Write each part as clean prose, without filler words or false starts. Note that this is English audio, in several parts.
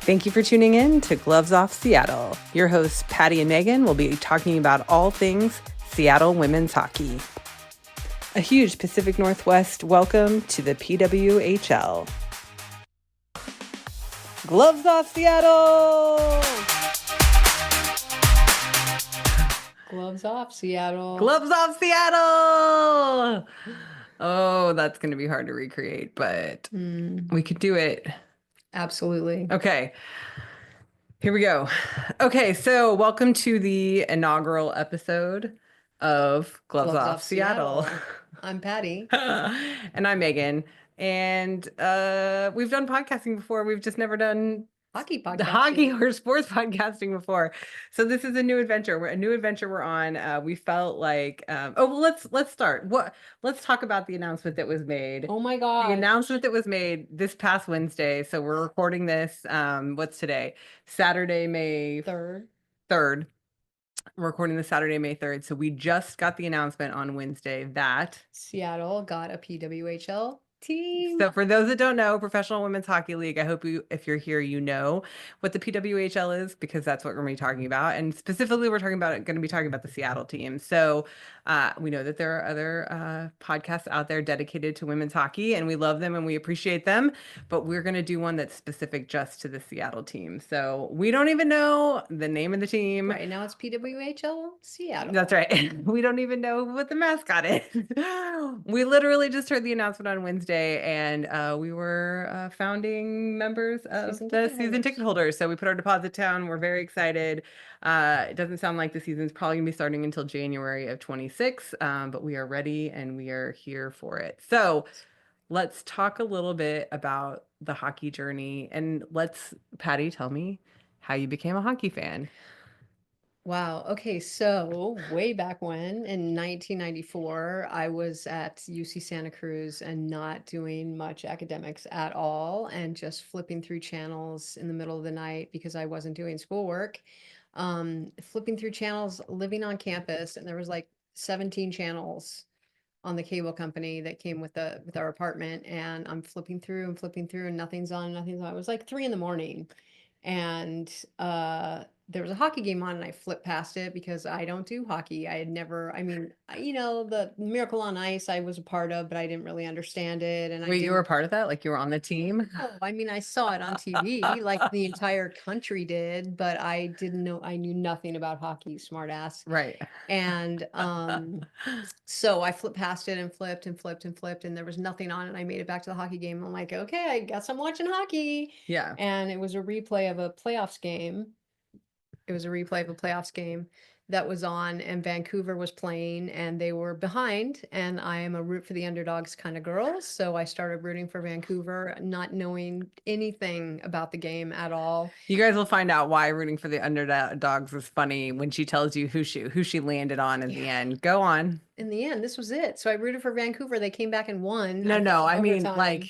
Thank you for tuning in to Gloves Off Seattle. Your hosts, Patti and Meagan, will be talking about all things Seattle women's hockey. A huge Pacific Northwest welcome to the PWHL. Gloves Off Seattle! Gloves off, Seattle. Gloves Off Seattle! Oh, that's going to be hard to recreate, but we could do it. Absolutely. Okay. Here we go. Okay, so welcome to the inaugural episode of Gloves Off Seattle. I'm Patti. And I'm Meagan. And we've done podcasting before. We've just never done Hockey the podcasting. hockey or sports podcasting before. So this is a new adventure. We're on. We felt like let's start. Let's talk about the announcement that was made. Oh my The gosh. announcement that was made this past Wednesday. So we're recording this. What's today? Saturday, May 3rd. 3rd. We're recording this Saturday, May 3rd. So we just got the announcement on Wednesday that Seattle got a PWHL team. So for those that don't know, Professional Women's Hockey League, I hope if you're here, you know what the PWHL is, because that's what we're going to be talking about. And specifically, we're going to be talking about the Seattle team. So we know that there are other podcasts out there dedicated to women's hockey, and we love them and we appreciate them. But we're going to do one that's specific just to the Seattle team. So we don't even know the name of the team. Right now it's PWHL Seattle. That's right. We don't even know what the mascot is. We literally just heard the announcement on Wednesday, and we were founding members of the season ticket holders. So we put our deposit down. We're very excited. It doesn't sound like the season's probably going to be starting until January of 26, but we are ready and we are here for it. So let's talk a little bit about the hockey journey, and Patti, tell me how you became a hockey fan. Wow. Okay. So way back when in 1994, I was at UC Santa Cruz and not doing much academics at all and just flipping through channels in the middle of the night because I wasn't doing schoolwork. Flipping through channels, living on campus, and there was like 17 channels on the cable company that came with our apartment, and I'm flipping through and nothing's on, nothing's on. It was like 3 in the morning, and there was a hockey game on and I flipped past it because I don't do hockey. I had never, the Miracle on Ice I was a part of, but I didn't really understand it. And Wait, you were a part of that? Like you were on the team? Oh, I mean, I saw it on TV like the entire country did, but I didn't know, I knew nothing about hockey, smart ass. Right. And so I flipped past it and flipped and flipped and flipped, and there was nothing on, and I made it back to the hockey game. I'm like, okay, I guess I'm watching hockey. Yeah. And it was a replay of a playoffs game. It was a replay of a playoffs game that was on, and Vancouver was playing, and they were behind. And I am a root for the underdogs kind of girl, so I started rooting for Vancouver, not knowing anything about the game at all. You guys will find out why rooting for the underdogs is funny when she tells you who she landed on in the end. Go on. In the end, this was it. So I rooted for Vancouver. They came back and won. No, I mean overtime. like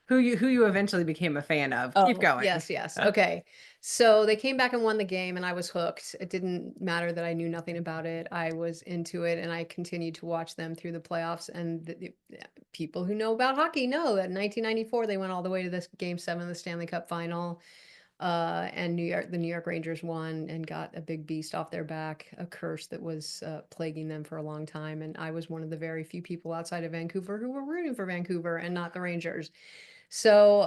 who you eventually became a fan of. Keep going. Yes. Okay. So they came back and won the game, and I was hooked. It didn't matter that I knew nothing about it. I was into it, and I continued to watch them through the playoffs. And the people who know about hockey know that in 1994 they went all the way to this Game 7 of the Stanley Cup Final. And the New York Rangers won and got a big beast off their back, a curse that was plaguing them for a long time. And I was one of the very few people outside of Vancouver who were rooting for Vancouver and not the Rangers. So,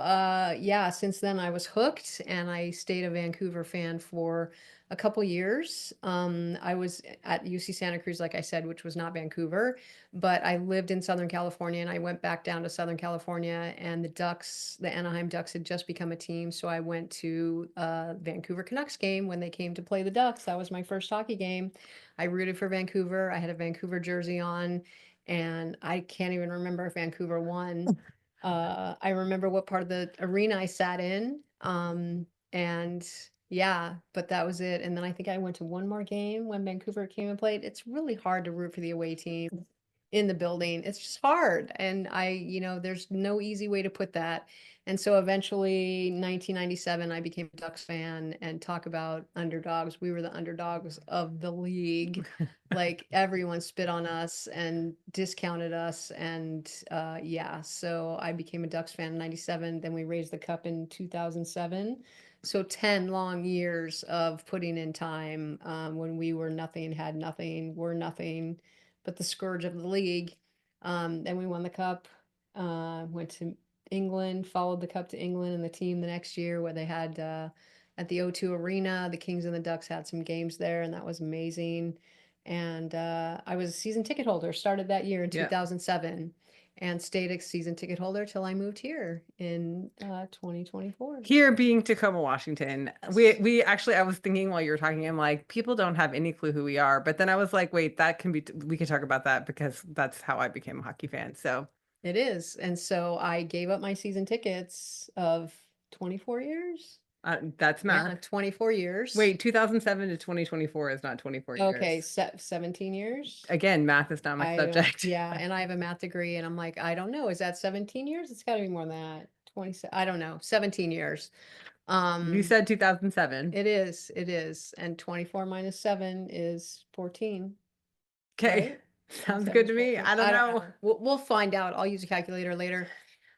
yeah, since then I was hooked, and I stayed a Vancouver fan for a couple years. I was at UC Santa Cruz, like I said, which was not Vancouver, but I lived in Southern California, and I went back down to Southern California, and the Anaheim Ducks had just become a team. So I went to a Vancouver Canucks game when they came to play the Ducks. That was my first hockey game. I rooted for Vancouver. I had a Vancouver jersey on, and I can't even remember if Vancouver won. I remember what part of the arena I sat in. And yeah, but that was it. And then I think I went to one more game when Vancouver came and played. It's really hard to root for the away team. in the building. It's just hard. And there's no easy way to put that. And so eventually, 1997, I became a Ducks fan, and talk about underdogs. We were the underdogs of the league. Like, everyone spit on us and discounted us. And yeah, so I became a Ducks fan in 97. Then we raised the cup in 2007. So 10 long years of putting in time, when we were nothing, had nothing, were nothing but the scourge of the league. Then we won the cup, went to England, followed the cup to England and the team the next year, where they had, at the O2 Arena, the Kings and the Ducks had some games there, and that was amazing. And I was a season ticket holder, started that year in Yeah. 2007, and stayed a season ticket holder till I moved here in 2024. Here being Tacoma, Washington, we actually, I was thinking while you were talking, I'm like, people don't have any clue who we are. But then I was like, wait, we can talk about that because that's how I became a hockey fan. So It is. And so I gave up my season tickets of 24 years. that's Yeah, math. 24 years. Wait, 2007 to 2024 is not 24 Okay, years. 17 years. Again, math is not my subject. Yeah, and I have a math degree, and I'm like, I don't know. Is that 17 years? It's got to be more than that. 20, I don't know. 17 years. You said 2007. It is. And 24 minus 7 is 14. Okay. Right? Sounds good to me. I don't know. We'll find out. I'll use a calculator later.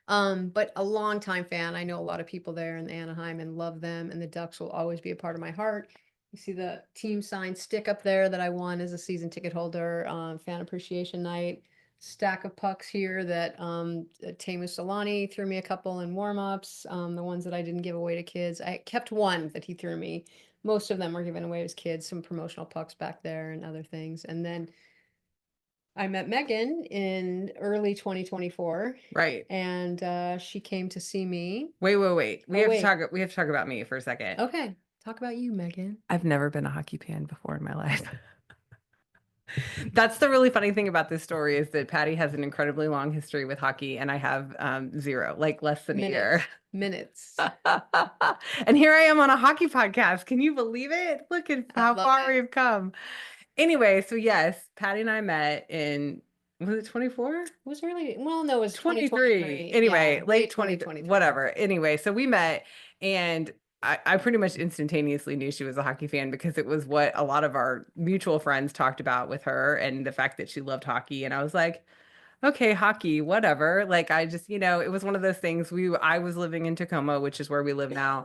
But a longtime fan. I know a lot of people there in Anaheim and love them, and the Ducks will always be a part of my heart. You see the team sign stick up there that I won as a season ticket holder, fan appreciation night. Stack of pucks here that Teemu Solani threw me a couple in warm-ups, the ones that I didn't give away to kids. I kept one that he threw me. Most of them were given away as kids, some promotional pucks back there and other things. And then I met Megan in early 2024, Right. and she came to see me. Wait. We Oh, have to wait. talk. We have to talk about me for a second. Okay, talk about you, Megan. I've never been a hockey fan before in my life. That's the really funny thing about this story is that Patti has an incredibly long history with hockey, and I have zero, like less than a year. Minutes. And here I am on a hockey podcast. Can you believe it? Look at how love far it. we've come. Anyway, so yes, Patti and I met in, was it 24? It was really, well, no, it was 23. 2023. Anyway, Yeah, late 2023. whatever. Anyway, so we met, and I pretty much instantaneously knew she was a hockey fan because it was what a lot of our mutual friends talked about with her and the fact that she loved hockey. And I was like, okay, hockey, whatever. Like I just, it was one of those things. I was living in Tacoma, which is where we live now.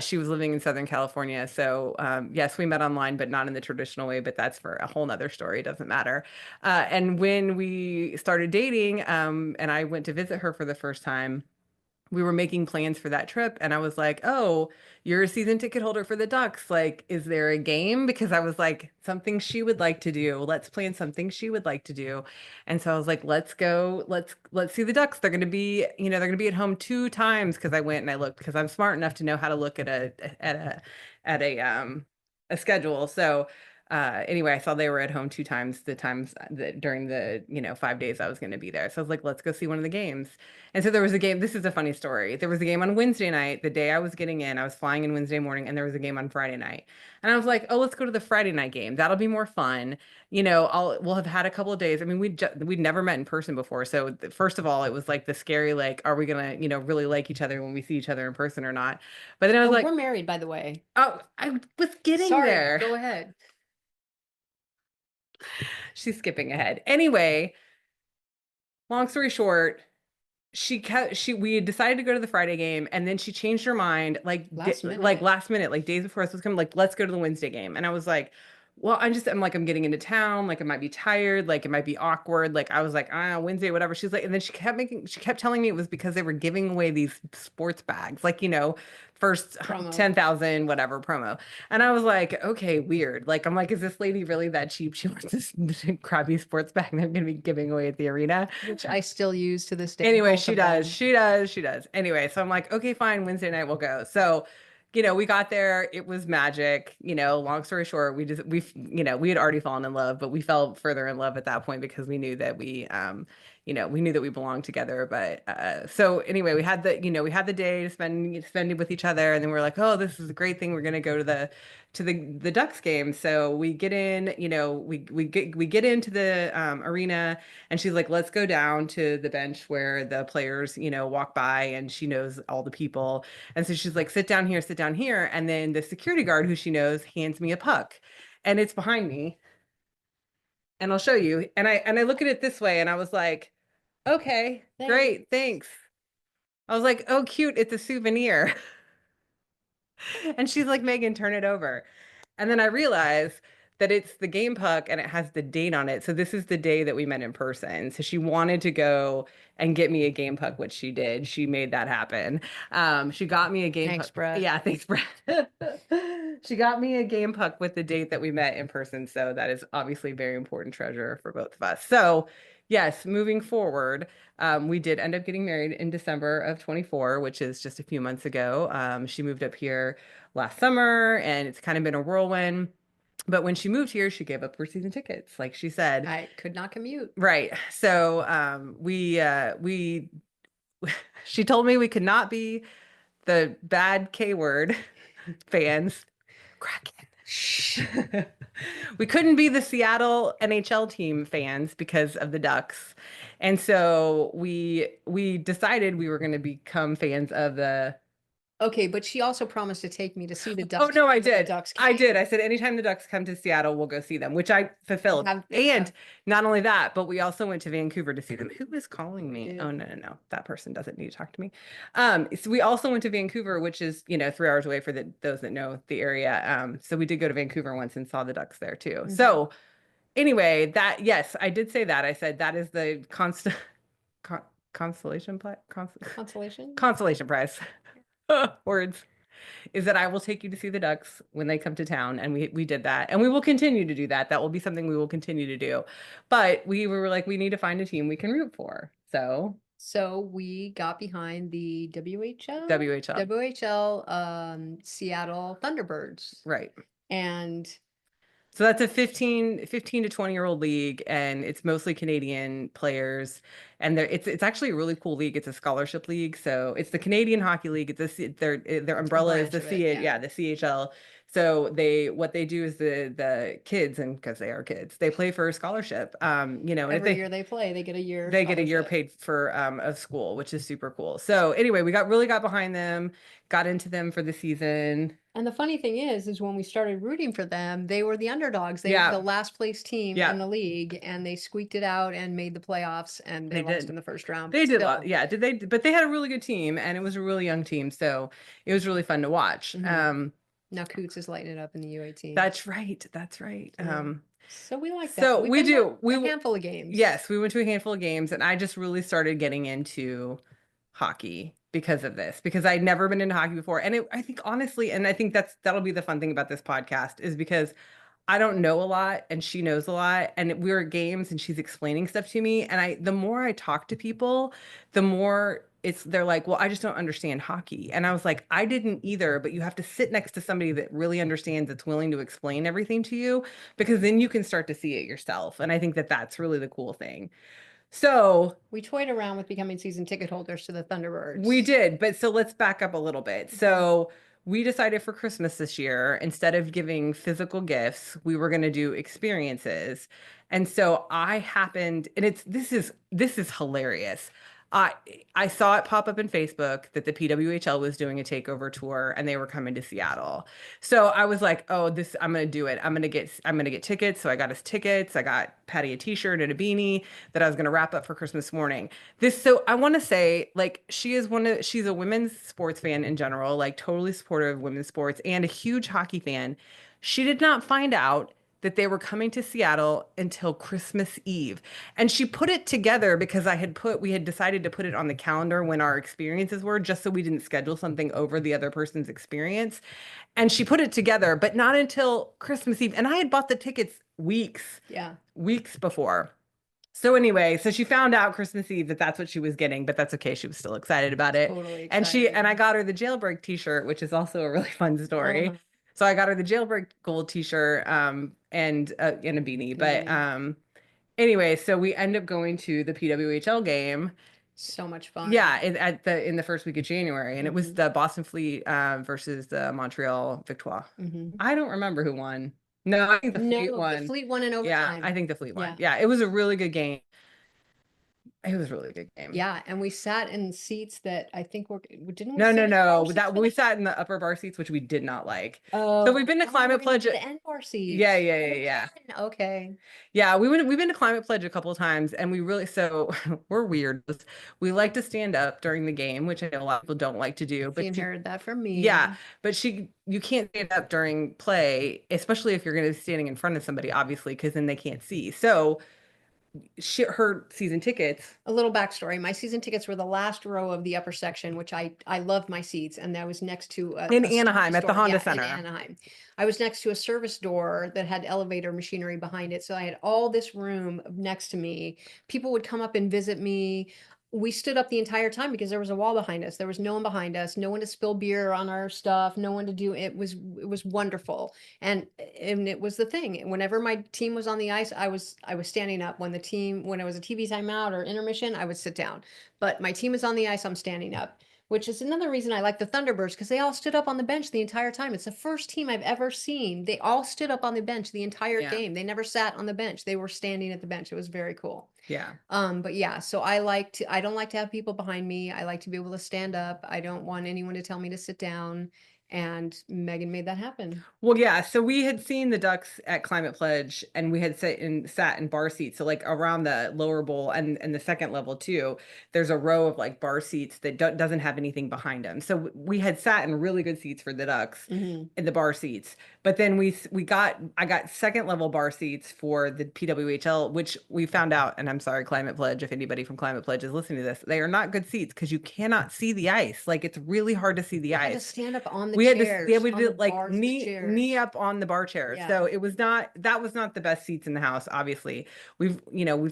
She was living in Southern California. So yes, we met online, but not in the traditional way, but that's for a whole nother story. It doesn't matter. And when we started dating, and I went to visit her for the first time, we were making plans for that trip, and I was like, oh, you're a season ticket holder for the Ducks. Like, is there a game? Because I was like, something she would like to do. Let's plan something she would like to do. And so I was like, let's go, let's see the Ducks. They're gonna be, they're gonna be at home 2 times because I went and I looked because I'm smart enough to know how to look at a schedule. So anyway, I saw they were at home 2 times the times that during the 5 days I was going to be there. So I was like, let's go see one of the games. And so there was a game. This is a funny story. There was a game on Wednesday night, the day I was getting in. I was flying in Wednesday morning, and there was a game on Friday night. And I was like, oh, let's go to the Friday night game. That'll be more fun. We'll have had a couple of days. I mean, we'd never met in person before. So first of all, it was like the scary, like, are we gonna really like each other when we see each other in person or not? But then I was like, we're married, by the way. oh, I was getting Sorry, there. go ahead. She's skipping ahead. Anyway, long story short, we had decided to go to the Friday game, and then she changed her mind like Last minute. like last minute, like days before us was coming, like, let's go to the Wednesday game. And I was like, well, I'm like, I'm getting into town, like I might be tired, like it might be awkward. Like I was like, Wednesday, whatever. She's like, and then she kept telling me it was because they were giving away these sports bags, like, first Promo. 10,000 whatever promo. And I was like, okay, weird. Like I'm like, is this lady really that cheap? She wants this crappy sports bag they're gonna be giving away at the arena, Which I still use to this day. anyway. both She of does. them. She does. Anyway, so I'm like, okay, fine, Wednesday night we'll go. So we got there, it was magic. Long story short, we had already fallen in love, but we fell further in love at that point because we knew that we we knew that we belonged together. But so anyway, we had the day to spend it with each other, and then we're like, oh, this is a great thing. We're gonna go to the Ducks game. So we get in, we get into the arena, and she's like, let's go down to the bench where the players, walk by, and she knows all the people. And so she's like, sit down here. And then the security guard who she knows hands me a puck, and it's behind me, and I'll show you. And I look at it this way, and I was like, okay, great, thanks. I was like, oh, cute, it's a souvenir. And she's like, Megan, turn it over. And then I realized that it's the game puck and it has the date on it. So this is the day that we met in person. So she wanted to go and get me a game puck, which she did. She made that happen. She got me a game Thanks, puck. Brett. Yeah, thanks, Brett. She got me a game puck with the date that we met in person. So that is obviously a very important treasure for both of us. So yes, moving forward, we did end up getting married in December of 24, which is just a few months ago. She moved up here last summer, and it's kind of been a whirlwind. But when she moved here, she gave up her season tickets, like she said. I could not commute. Right. So she told me we could not be the bad K word fans. Kraken. Shh. We couldn't be the Seattle NHL team fans because of the Ducks. And so we decided we were going to become fans of the. Okay, but she also promised to take me to see the Oh Ducks. no, I the did. Ducks I game. did. I said anytime the Ducks come to Seattle, we'll go see them, which I fulfilled. And not only that, but we also went to Vancouver to see them. Who is calling me? Oh no. That person doesn't need to talk to me. So we also went to Vancouver, which is, 3 hours away for those that know the area. So we did go to Vancouver once and saw the Ducks there too. So anyway, yes, I did say that. I said that is the consolation prize. Words. Is that I will take you to see the Ducks when they come to town. And we did that. And we will continue to do that. That will be something we will continue to do. But we were like, we need to find a team we can root for. So we got behind the WHL. Seattle Thunderbirds. Right. And so that's a 15 to 20-year-old league, and it's mostly Canadian players. And it's actually a really cool league. It's a scholarship league. So it's the Canadian Hockey League. Their umbrella is the CHL. So what they do is the kids, and because they are kids, they play for a scholarship. And every year they play, they get a year. They get a year paid for of school, which is super cool. So anyway, we really got behind them, got into them for the season. And the funny thing is when we started rooting for them, they were the underdogs. They were the last place team in the league, and they squeaked it out and made the playoffs, and they lost in the first round. They did, did they? But they had a really good team, and it was a really young team, so it was really fun to watch. Now Coots is lighting it up in the U18. That's right. That's right. So we like that. So we do. A handful of games. Yes, we went to a handful of games, and I just really started getting into hockey because of this, because I'd never been into hockey before. And I think honestly, and I think that'll be the fun thing about this podcast, is because I don't know a lot and she knows a lot, and we're at games and she's explaining stuff to me. And the more I talk to people, the more they're like, well, I just don't understand hockey. And I was like, I didn't either, but you have to sit next to somebody that really understands, that's willing to explain everything to you, because then you can start to see it yourself. And I think that's really the cool thing. So we toyed around with becoming season ticket holders to the Thunderbirds. We did, but so let's back up a little bit. So we decided for Christmas this year, instead of giving physical gifts, we were going to do experiences. And so I happened, and this is hilarious. I saw it pop up in Facebook that the PWHL was doing a takeover tour and they were coming to Seattle. So I was like, oh, I'm going to do it. I'm going to get tickets. So I got us tickets. I got Patti a t-shirt and a beanie that I was going to wrap up for Christmas morning. So I want to say, like, she's a women's sports fan in general, like totally supportive of women's sports, and a huge hockey fan. She did not find out that they were coming to Seattle until Christmas Eve. And she put it together because we had decided to put it on the calendar when our experiences were, just so we didn't schedule something over the other person's experience. And she put it together, but not until Christmas Eve. And I had bought the tickets weeks before. So anyway, so she found out Christmas Eve that that's what she was getting, but that's okay. She was still excited about it. Totally excited. And I got her the Jailbreak t-shirt, which is also a really fun story. So I got her the Jailbreak gold t-shirt and a beanie. But Anyway, so we end up going to the PWHL game. So much fun. Yeah, in the first week of January, and it was Mhm. the Boston Fleet versus the Montreal Victoire. Mhm. I don't remember who won. No, I think the Fleet No, the won. Fleet won in Yeah, I overtime. think the Fleet won. Yeah. Yeah, it was a really good game. It was a really good game. Yeah, and we sat in seats that I think didn't we No, sit no, in the bar no. seats That for we that? sat in the upper bar seats, which we did not like. So we've Oh, been to oh, we're Climate gonna Pledge. go to end bar Yeah, seats. yeah, yeah, Oh, yeah. fun. Okay. Yeah, we've been to Climate Pledge a couple of times, and we really so we're weird. We like to stand up during the game, which I know a lot of people don't like to do, She but inherited that from yeah, me. but you can't stand up during play, especially if you're going to be standing in front of somebody, obviously, because then they can't see. So her season tickets A little backstory. My season tickets were the last row of the upper section, which I loved my seats, and that was next to in a Anaheim service at the door. Honda Yeah, in Center. Anaheim. I was next to a service door that had elevator machinery behind it, so I had all this room next to me. People would come up and visit me. We stood up the entire time because there was a wall behind us. There was no one behind us, no one to spill beer on our stuff, no one to do it was wonderful. And it was the thing. Whenever my team was on the ice, I was standing up. When it was a TV timeout or intermission, I would sit down. But my team is on the ice, I'm standing up. Which is another reason I like the Thunderbirds because they all stood up on the bench the entire time. It's the first team I've ever seen. They all stood up on the bench the entire Yeah, game. They never sat on the bench. They were standing at the bench. It was very cool. yeah. But yeah, so I don't like to have people behind me. I like to be able to stand up. I don't want anyone to tell me to sit down. And Megan made that happen. Well, yeah. So we had seen the Ducks at Climate Pledge, and we had sat in bar seats. So like around the lower bowl and the second level too, there's a row of like bar seats that doesn't have anything behind them. So we had sat in really good seats for the Ducks Hmm. in the bar seats. But then I got second level bar seats for the PWHL, which we found out, and I'm sorry, Climate Pledge, if anybody from Climate Pledge is listening to this, they are not good seats because you cannot see the ice. Like it's really hard to see the We had to ice. stand up on the We had to, yeah, chairs, we on the did like bars of the knee chairs. up on the bar chairs. Yeah. So that was not the best seats in the house, obviously. We've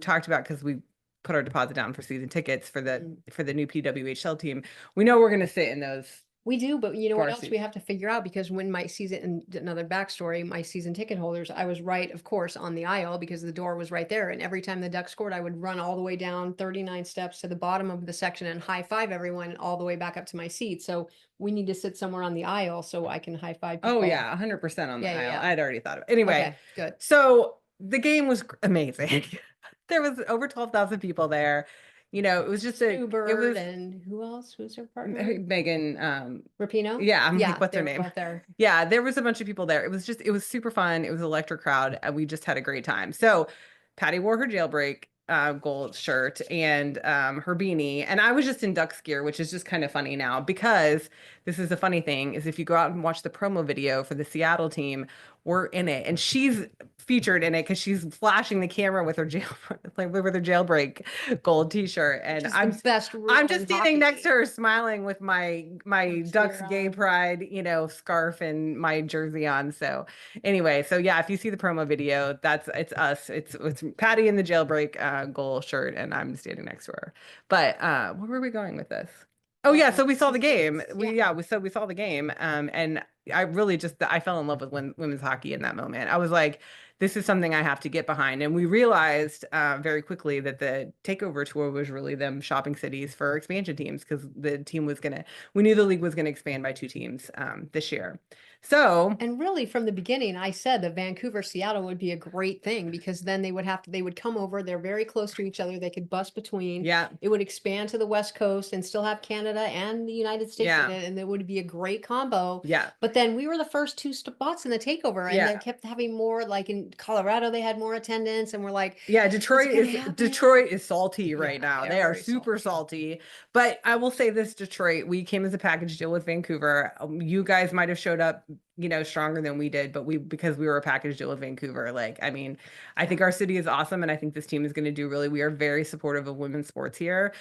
talked about because we put our deposit down for season tickets Mhm. for the new PWHL team. We know we're going to sit in those We do, but you know what bar else we seats. have to figure out? Because when my season, and another backstory, my season ticket holders, I was right, of course, on the aisle because the door was right there. And every time the Ducks scored, I would run all the way down 39 steps to the bottom of the section and high five everyone all the way back up to my seat. So we need to sit somewhere on the aisle so I can high five Oh people. yeah, 100% on the Yeah, yeah, aisle. yeah. I'd already thought of it. Anyway, Okay, good. so the game was amazing. There was over 12,000 people there. It was just Stu it Bird was and who else? Who's her partner? Megan, Rapino? yeah, I'm like, Yeah, what's they her were name? both there. Yeah, there was a bunch of people there. It was super fun. It was an electric crowd, and we just had a great time. So Patty wore her jailbreak gold shirt and her beanie, and I was just in Ducks gear, which is just kind of funny now because this is the funny thing is if you go out and watch the promo video for the Seattle team, we're in it, and she's featured in it because she's flashing the camera with her like with her jailbreak gold t-shirt, Which and is the best rule I'm in just standing next to hockey. her smiling with my Ducks Ducks gear gay on. pride, scarf and my jersey on. So anyway, so yeah, if you see the promo video, it's us. It's Patty in the jailbreak goal shirt, and I'm standing next to her. But where were we going with this? Oh yeah, so we saw the Season game. tickets. Yeah. We saw the game. And I really I fell in love with women's hockey in that moment. I was like, this is something I have to get behind. And we realized very quickly that the takeover tour was really them shopping cities for expansion teams because we knew the league was gonna expand by two teams this year. So And really, from the beginning, I said that Vancouver, Seattle would be a great thing because then they would come over. They're very close to each other. They could bus between. yeah, It would expand to the West Coast and still have Canada and the United States in yeah, it. And it would be a great combo. yeah, But then we were the first two spots in the takeover, and they yeah. kept having more. Like in Colorado, they had more attendance, and we're like, Yeah, is it gonna happen? Detroit is salty Yeah, right now. They are very super salty. salty. But I will say this, Detroit, we came as a package deal with Vancouver. You guys might have showed up, stronger than we did, but because we were a package deal with Vancouver. Like, I mean, I think our city is awesome, and I think this team is going to do really. We are very supportive of women's sports here.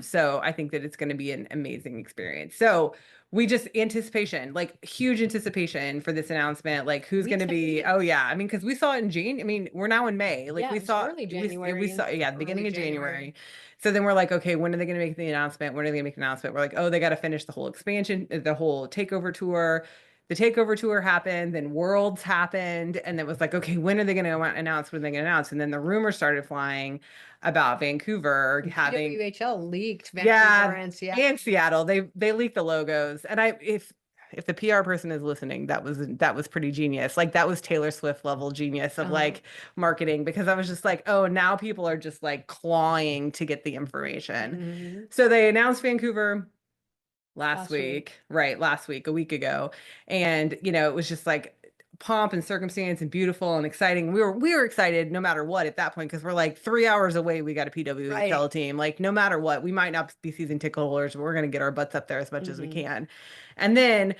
So I think that it's going to be an amazing experience. So we just anticipation, like huge anticipation for this announcement. Like who's We going to took be? Oh weeks. yeah, I mean, because we saw it in June. I mean, we're now in May. Like Yeah, we it was saw early we January, saw yeah, the early beginning of January. January. So then we're like, okay, when are they going to make the announcement? When are they going to make the announcement? We're like, oh, they got to finish the whole expansion, the whole takeover tour. the takeover tour happened, then Worlds happened, and it was like, okay, when are they going to announce? When are they going to announce? And then the rumors started flying about Vancouver And having, PWHL leaked Vancouver yeah, and Seattle. and Seattle. They leaked the logos, and if the PR person is listening, that was pretty genius. Like that was Taylor Swift level genius of like marketing, because I was just like, oh, now people are just like clawing to get the information. So they announced Vancouver last week, right? Last week, a week ago. And, it was just like pomp and circumstance and beautiful and exciting. We were excited no matter what at that point, because we're like 3 hours away. We got a PWHL team. Like no matter what, we might not be season ticket holders, but we're going to get our butts up there as much as we can. And then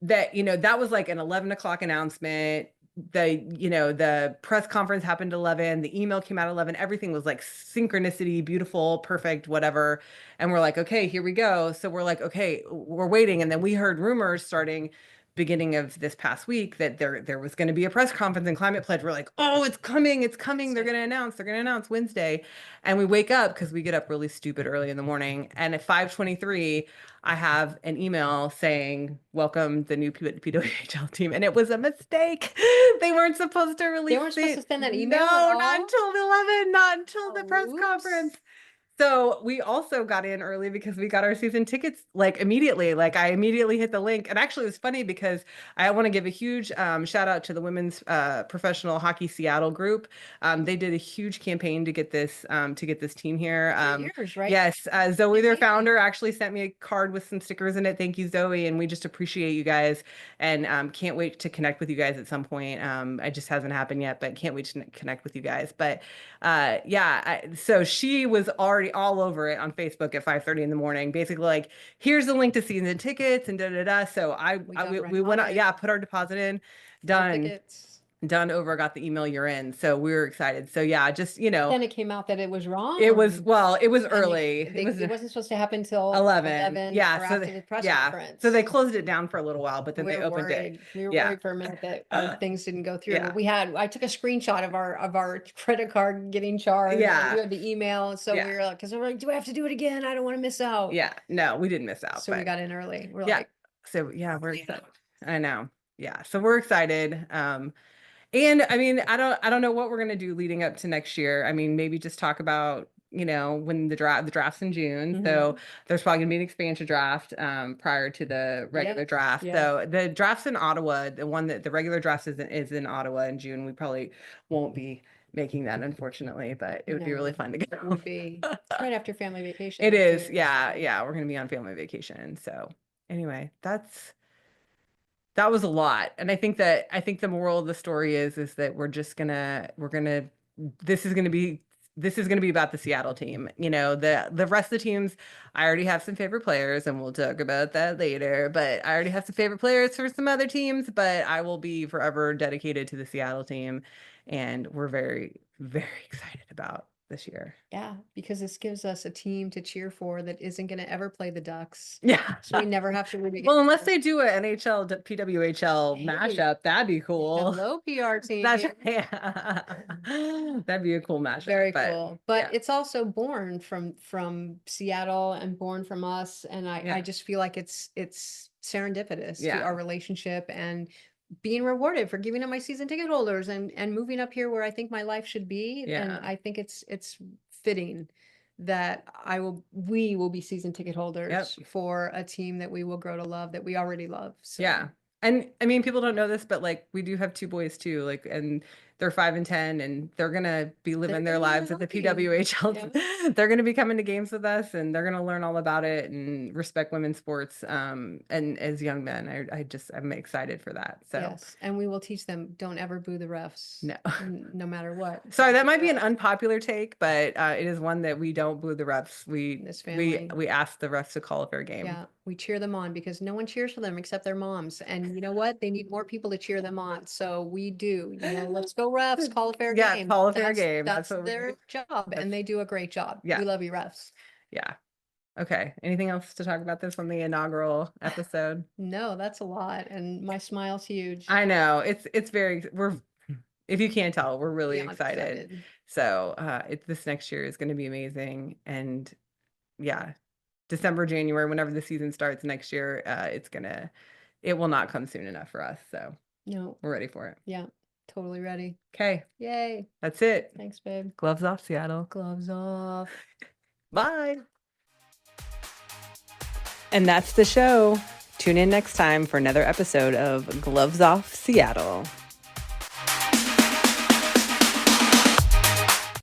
that was like an 11 o'clock announcement. The press conference happened at 11, the email came out at 11, everything was like synchronicity, beautiful, perfect, whatever. And we're like, okay, here we go. So we're like, okay, we're waiting. And then we heard rumors starting beginning of this past week that there was going to be a press conference and Climate Pledge. We're like, oh, it's coming, they're going to announce Wednesday. And we wake up, because we get up really stupid early in the morning, and at 5:23 I have an email saying, welcome the new PWHL team. And it was a mistake. They weren't supposed to release They weren't supposed to send that email at No, all? not until 11, not until the press Oops. conference. So we also got in early because we got our season tickets like immediately. Like I immediately hit the link. And actually it was funny because I want to give a huge shout out to the women's professional hockey Seattle group. They did a huge campaign to get this team here. Years, right? Yes, Zoe, their founder, actually sent me a card with some stickers in it. Thank you, Zoe, and we just appreciate you guys, and can't wait to connect with you guys at some point. It just hasn't happened yet, but can't wait to connect with you guys. But so she was already all over it on Facebook at 5:30 in the morning, basically like, here's the link to season tickets and da da da. So we went out, yeah, put our deposit in, done. Done over, got the email, you're in. So we were excited. So yeah, just, Then it came out that it was wrong. it was early. It wasn't supposed to happen till 11. Yeah. or So after the press conference. So they closed it down for a little while, but then they opened it. We were worried for a minute that things didn't go through. Yeah. I took a screenshot of our credit card getting charged. Yeah. We had the email. So we were like, because we're like, do I have to do it again? I don't want to miss out. Yeah. No, we didn't miss out. So we got in early. We're yeah. like, So yeah, we're excited. I know. Yeah. So we're excited. And I mean, I don't know what we're gonna do leading up to next year. I mean, maybe just talk about, when the draft's in June. So there's probably gonna be an expansion draft prior to the regular draft. So the draft's in Ottawa. The regular draft is in Ottawa in June. We probably won't be making that, unfortunately, but it would be really fun to go. It would be right after family vacation. It is. Yeah. We're gonna be on family vacation. So anyway, that was a lot. And I think the moral of the story is that this is gonna be about the Seattle team. The rest of the teams, I already have some favorite players, and we'll talk about that later, but I already have some favorite players for some other teams, but I will be forever dedicated to the Seattle team. And we're very, very excited about this year. Yeah, because this gives us a team to cheer for that isn't going to ever play the Ducks. Yeah. So we never have to root against Well, unless them. they do an NHL PWHL mashup, that'd be cool. Hello, PR team. That'd be a cool mashup. Very cool. But it's also born from Seattle and born from us. And I just feel like it's serendipitous to our relationship and being rewarded for giving up my season ticket holders and moving up here where I think my life should be. And I think it's fitting that we will be season ticket holders for a team that we will grow to love, that we already love. So. Yeah. And I mean, people don't know this, but like we do have two boys too, like, and they're 5 and 10, and they're gonna be living their lives at the PWHL. Yeah. They're gonna be coming to games with us, and they're gonna learn all about it and respect women's sports. And as young men, I'm excited for that. So yes, and we will teach them, don't ever boo the refs. No, no matter what. Sorry, that might be an unpopular take, but it is one that we don't boo the refs. We ask the refs to call a fair game. Yeah, we cheer them on because no one cheers for them except their moms, and you know what? They need more people to cheer them on. So we do. Let's go refs, call a fair game. Yeah, call a fair game. That's their job, and they do a great job. Yeah. We love you, refs. Yeah. Okay. Anything else to talk about this on the inaugural episode? No, that's a lot, and my smile's huge. I know. It's very, if you can't tell, we're really excited. So this next year is going to be amazing. And yeah, December, January, whenever the season starts next year, it's it will not come soon enough for us. So No. we're ready for it. Yeah. Totally ready. Okay. Yay. That's it. Thanks, babe. Gloves off, Seattle. Gloves off. Bye. And that's the show. Tune in next time for another episode of Gloves Off Seattle.